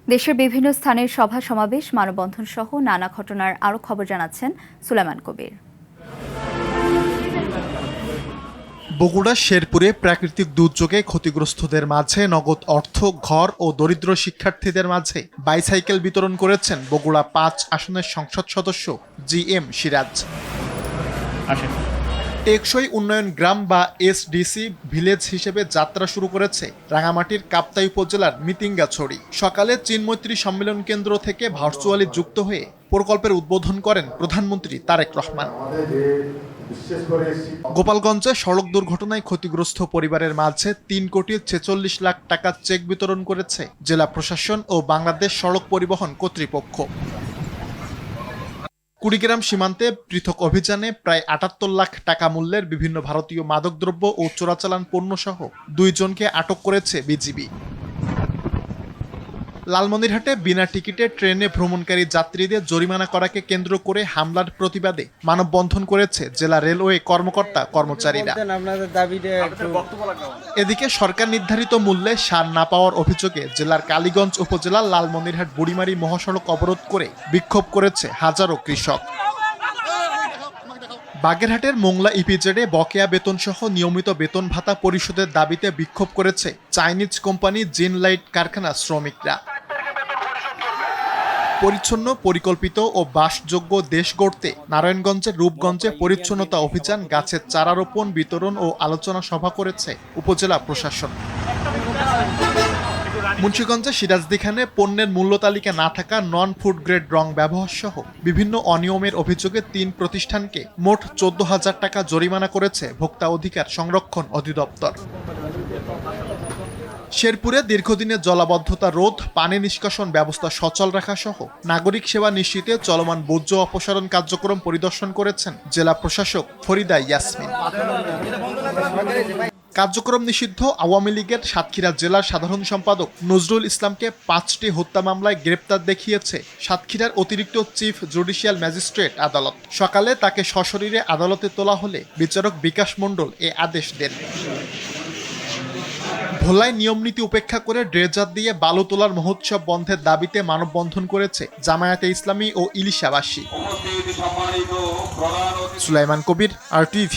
দেশের বিভিন্ন স্থানের সভা সমাবেশ, মানববন্ধন সহ নানা ঘটনার আরও খবর জানাচ্ছেন সুলাইমান কবির। বগুড়ার শেরপুরে প্রাকৃতিক দুর্যোগে ক্ষতিগ্রস্তদের মাঝে নগদ অর্থ, ঘর ও দরিদ্র শিক্ষার্থীদের মাঝে বাইসাইকেল বিতরণ করেছেন বগুড়া ৫ আসনের সংসদ সদস্য জি.এম. সিরাজ। টেকসই উন্নয়ন গ্রাম বা এসডিসি ভিলেজ হিসেবে যাত্রা শুরু করেছে রাঙামাটির কাপ্তাই উপজেলার মিতিঙ্গাছড়ি। সকালে চীনমৈত্রী সম্মেলন কেন্দ্র থেকে ভার্চুয়ালি যুক্ত হয়ে প্রকল্পের উদ্বোধন করেন প্রধানমন্ত্রী তারেক রহমান। গোপালগঞ্জে সড়ক দুর্ঘটনায় ক্ষতিগ্রস্ত পরিবারের মাঝে ৩,৪৬,০০,০০০ টাকা চেক বিতরণ করেছে জেলা প্রশাসন ও বাংলাদেশ সড়ক পরিবহন কর্তৃপক্ষ। কুড়িগ্রাম সীমান্তে পৃথক অভিযানে প্রায় ৭৮ লাখ টাকা মূল্যের বিভিন্ন ভারতীয় মাদকদ্রব্য ও চোরাচালান পণ্যসহ ২ জনকে আটক করেছে বিজিবি। লালমনিরহাটে বিনা টিকিটে ট্রেনে ভ্রমণকারী যাত্রীদের জরিমানা করাকে কেন্দ্র করে হামলার প্রতিবাদে মানববন্ধন করেছে জেলা রেলওয়ে কর্মকর্তা কর্মচারীরা। এদিকে সরকার নির্ধারিত মূল্যে সার না পাওয়ার অভিযোগে জেলার কালীগঞ্জ উপজেলার লালমনিরহাট বুড়িমারি মহাসড়ক অবরোধ করে বিক্ষোভ করেছে হাজারো কৃষক। বাগেরহাটের মোংলা ইপিজেডে বকেয়া বেতন সহ নিয়মিত বেতন ভাতা পরিশোধের দাবিতে বিক্ষোভ করেছে চাইনিজ কোম্পানি জিনলাইট কারখানার শ্রমিকরা। পরিচ্ছন্ন, পরিকল্পিত ও বাসযোগ্য দেশ গড়তে নারায়ণগঞ্জের রূপগঞ্জে পরিচ্ছন্নতা অভিযান, গাছের চারা রোপণ, বিতরণ ও আলোচনা সভা করেছে উপজেলা প্রশাসন। মুন্সিগঞ্জে সিরাজদিখানে পণ্যের মূল্য তালিকা না থাকা, নন ফুড গ্রেড রং ব্যবহার সহ বিভিন্ন অনিয়মের অভিযোগে ৩ প্রতিষ্ঠানকে মোট ১৪,০০০ টাকা জরিমানা করেছে ভোক্তা অধিকার সংরক্ষণ অধিদপ্তর। শেরপুরে দীর্ঘদিনের জলাবদ্ধতা রোধ, পানি নিষ্কাশন ব্যবস্থা সচল রাখা সহ নাগরিক সেবা নিশ্চিতে চলমান বর্জ্য অপসারণ কার্যক্রম পরিদর্শন করেছেন জেলা প্রশাসক ফরিদা ইয়াসমিন। কার্যক্রম নিষিদ্ধ আওয়ামী লীগের সাতক্ষীরা জেলার সাধারণ সম্পাদক নজরুল ইসলামকে ৫টি হত্যা মামলায় গ্রেপ্তার দেখিয়েছে সাতক্ষীরার অতিরিক্ত চিফ জুডিশিয়াল ম্যাজিস্ট্রেট আদালত। সকালে তাকে সশরীরে আদালতে তোলা হলে বিচারক বিকাশ মণ্ডল এ আদেশ দেন। ভোলায় নিয়মনীতি উপেক্ষা করে ড্রেজার দিয়ে বালু তোলার মহোৎসব বন্ধের দাবিতে মানববন্ধন করেছে জামায়াতে ইসলামী ও ইলিশাবাসী। সুলাইমান কবির, RTV।